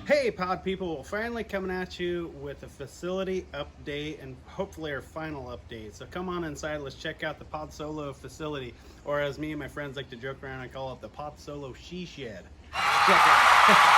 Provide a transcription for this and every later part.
Hey, pod people, we're finally coming at you with a facility update and hopefully our final update. So come on inside, let's check out the Pod Solo facility, or as me and my friends like to joke around, I call it the Pod Solo She Shed. Check it out.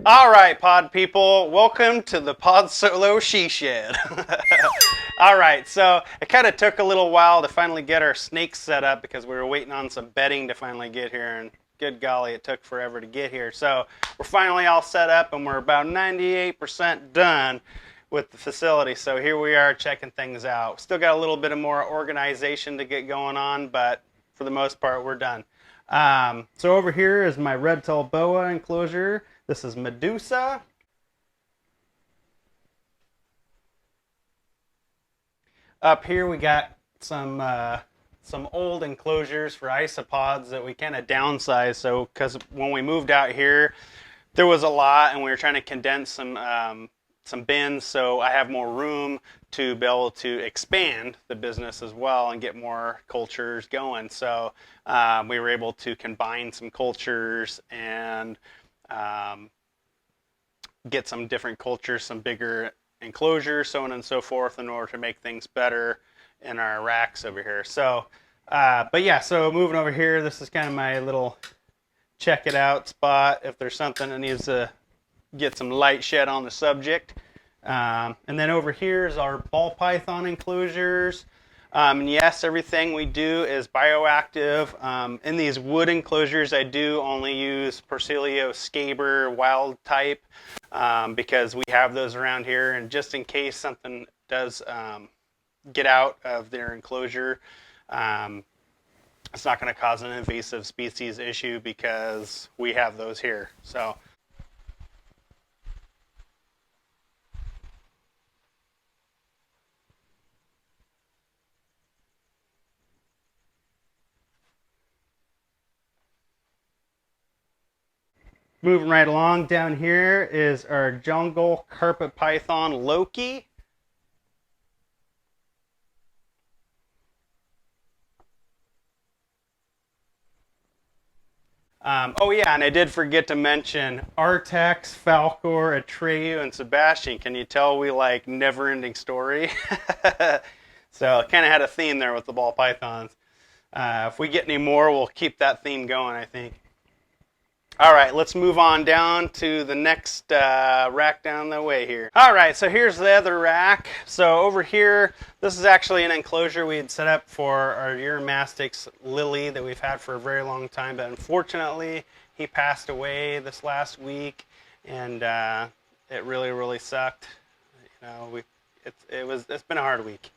All right, pod people, welcome to the Pod Solo She Shed. All right, so it kind of took a little while to finally get our snakes set up because we were waiting on some bedding to finally get here, and good golly, it took forever to get here. So we're finally all set up, and we're about 98% done with the facility. So here we are checking things out. Still got a little bit of more organization to get going on, but for the most part, we're done. So over here is my red tail boa enclosure. This is Medusa. Up here we got some old enclosures for isopods that we kind of downsized. So because when we moved out here, there was a lot, and we were trying to condense some bins, so I have more room to be able to expand the business as well and get more cultures going. So we were able to combine some cultures and get some different cultures, some bigger enclosures, so on and so forth, in order to make things better in our racks over here. So, but yeah, so moving over here, this is kind of my little check it out spot if there's something that needs to get some light shed on the subject. And then over here is our ball python enclosures. And yes, everything we do is bioactive. In these wood enclosures, I do only use Porcellio scaber wild type because we have those around here. And just in case something does get out of their enclosure, it's not going to cause an invasive species issue because we have those here. So moving right along, down here is our jungle carpet python Loki. Oh yeah, and I did forget to mention Artax, Falcor, Atreyu, and Sebastian. Can you tell we like never-ending story? So kind of had a theme there with the ball pythons. If we get any more, we'll keep that theme going, I think. All right, let's move on down to the next rack down the way here. All right, so here's the other rack. So over here, this is actually an enclosure we had set up for our Eurymastix Lily that we've had for a very long time, but unfortunately, he passed away this last week, and it really, really sucked. You know, it's been a hard week.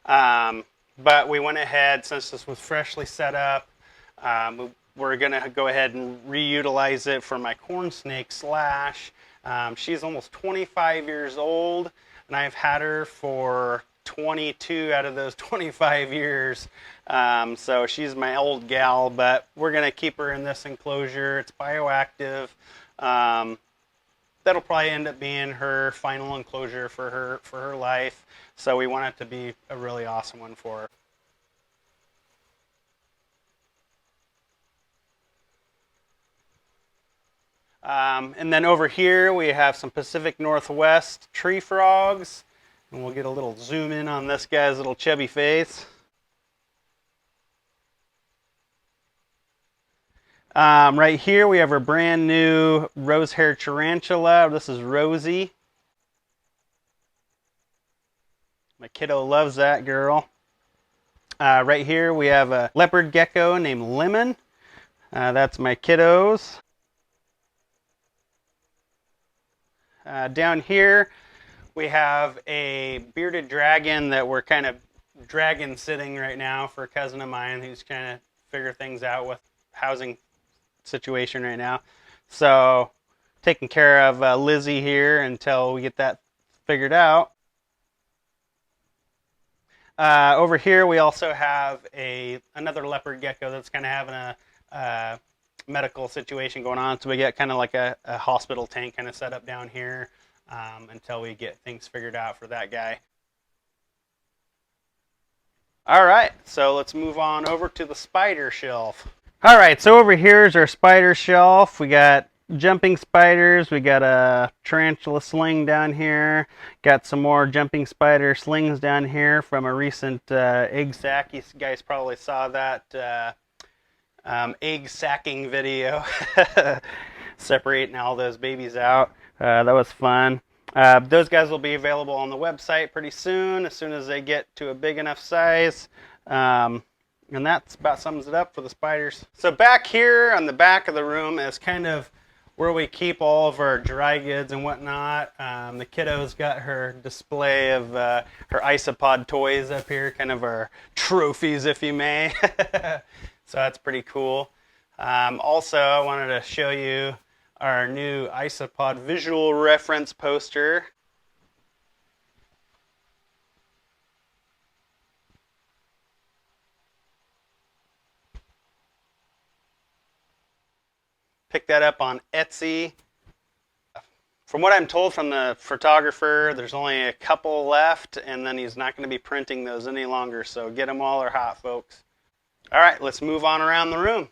But we went ahead, since this was freshly set up, we're going to go ahead and reutilize it for my corn snake Slash. She's almost 25 years old, and I've had her for 22 out of those 25 years. So she's my old gal, but we're going to keep her in this enclosure. It's bioactive. That'll probably end up being her final enclosure for her life. So we want it to be a really awesome one for her. And then over here we have some Pacific Northwest tree frogs. And we'll get a little zoom in on this guy's little chubby face. Right here we have our brand new rose hair tarantula. This is Rosie. My kiddo loves that girl. Right here we have a leopard gecko named Lemon. That's my kiddos. Down here we have a bearded dragon that we're kind of dragon sitting right now for a cousin of mine who's trying to figure things out with housing situation right now. So taking care of Lizzie here until we get that figured out. Over here we also have another leopard gecko that's kind of having a medical situation going on. So we get kind of like a hospital tank kind of set up down here until we get things figured out for that guy. All right, so let's move on over to the spider shelf. All right, so over here is our spider shelf. We got jumping spiders. We got a tarantula sling down here. Got some more jumping spider slings down here from a recent egg sack. You guys probably saw that egg sacking video. Separating all those babies out. That was fun. Those guys will be available on the website pretty soon, as soon as they get to a big enough size. And that's about sums it up for the spiders. So back here on the back of the room is kind of where we keep all of our dry goods and whatnot. The kiddo's got her display of her Isopod toys up here, kind of our trophies, if you may. So that's pretty cool. Also, I wanted to show you our new Isopod visual reference poster. Pick that up on Etsy. From what I'm told from the photographer, there's only a couple left, and then he's not going to be printing those any longer, so get them while they're hot, folks. All right, let's move on around the room.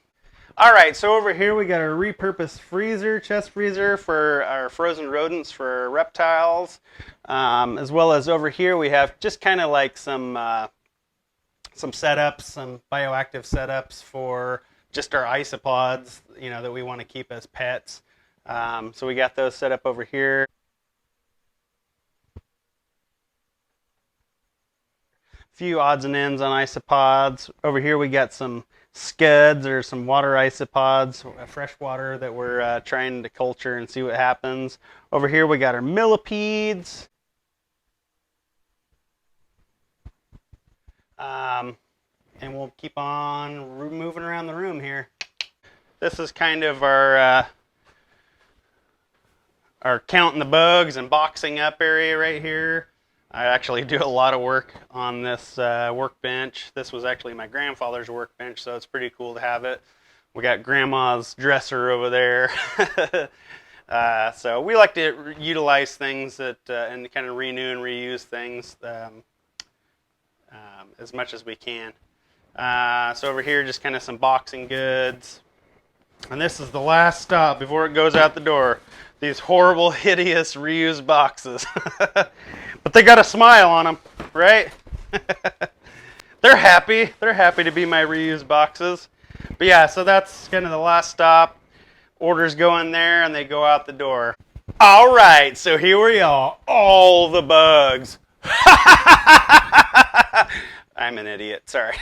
All right, so over here we got a repurposed freezer, chest freezer for our frozen rodents for reptiles, as well as over here we have just kind of like some setups, some bioactive setups for just our isopods, you know, that we want to keep as pets. So we got those set up over here. A few odds and ends on isopods. Over here we got some scuds or some water isopods, fresh water that we're trying to culture and see what happens. Over here we got our millipedes. And we'll keep on moving around the room here. This is kind of our counting the bugs and boxing up area right here. I actually do a lot of work on this workbench. This was actually my grandfather's workbench, so it's pretty cool to have it. We got grandma's dresser over there. So we like to utilize things that and kind of renew and reuse things as much as we can. So over here, just kind of some boxing goods. And this is the last stop before it goes out the door. These horrible, hideous reused boxes. But they got a smile on them, right? They're happy. They're happy to be my reused boxes. But yeah, so that's kind of the last stop. Orders go in there and they go out the door. All right, so here we are. All the bugs. I'm an idiot, sorry.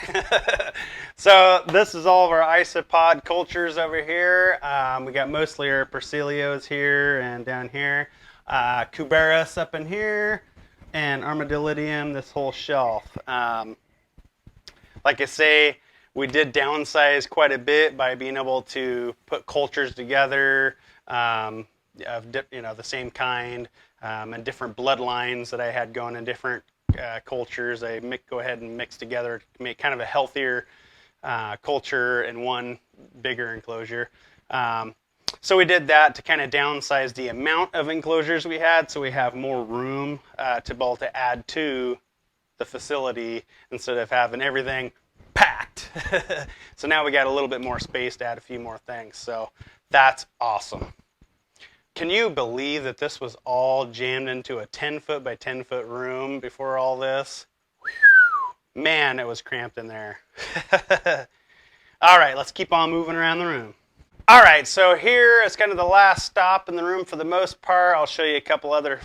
So this is all of our isopod cultures over here. We got mostly our Persilios here and down here. Cubaris up in here. And Armadillidium, this whole shelf. Like I say, we did downsize quite a bit by being able to put cultures together of the same kind and different bloodlines that I had going in different cultures. I go ahead and mix together to make kind of a healthier culture in one bigger enclosure. So we did that to kind of downsize the amount of enclosures we had, so we have more room to be able to add to the facility instead of having everything packed. So now we got a little bit more space to add a few more things. So that's awesome. Can you believe that this was all jammed into a 10-foot by 10-foot room before all this? Man, it was cramped in there. All right, let's keep on moving around the room. All right, so here is kind of the last stop in the room for the most part. I'll show you a couple other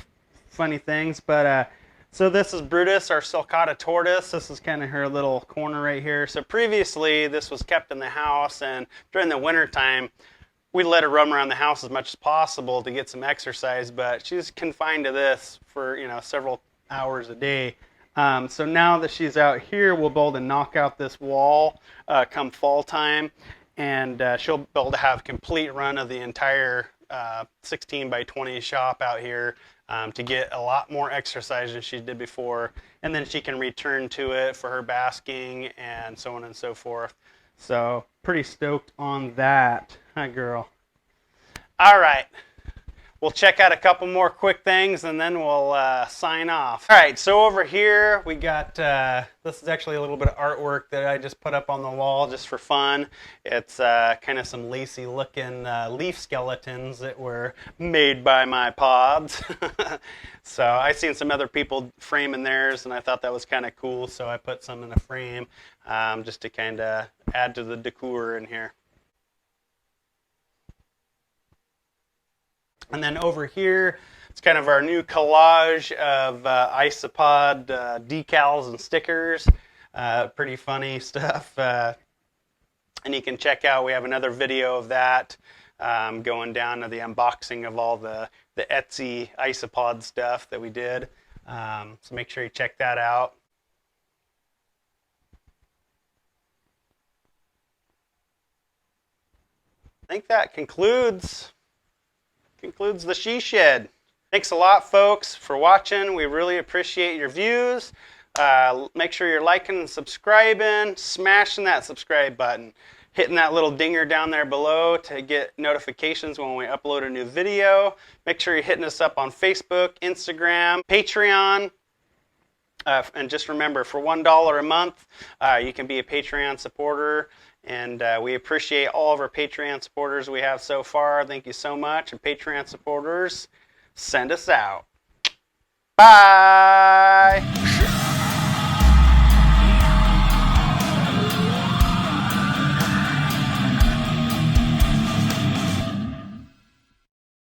funny things, but so this is Brutus, our sulcata tortoise. This is kind of her little corner right here. So previously, this was kept in the house, and during the winter time, we let her roam around the house as much as possible to get some exercise, but she's confined to this for several hours a day. So now that she's out here, we'll be able to knock out this wall come fall time, and she'll be able to have complete run of the entire 16 by 20 shop out here to get a lot more exercise than she did before, and then she can return to it for her basking and so on and so forth. So pretty stoked on that. Hi, girl. All right. we'll check out a couple more quick things and then we'll sign off. All right, so over here we got, this is actually a little bit of artwork that I just put up on the wall just for fun. It's kind of some lacy looking leaf skeletons that were made by my pods. So I seen some other people framing theirs and I thought that was kind of cool, so I put some in a frame just to kind of add to the decor in here. And then over here, it's kind of our new collage of Isopod decals and stickers. Pretty funny stuff. And you can check out, we have another video of that going down to the unboxing of all the Etsy Isopod stuff that we did. So make sure you check that out. I think that concludes the She Shed. Thanks a lot, folks, for watching. We really appreciate your views. Make sure you're liking and subscribing, smashing that subscribe button, hitting that little dinger down there below to get notifications when we upload a new video. Make sure you're hitting us up on Facebook, Instagram, Patreon. And just remember, for $1 a month, you can be a Patreon supporter. And we appreciate all of our Patreon supporters we have so far. Thank you so much. And Patreon supporters, send us out. Bye!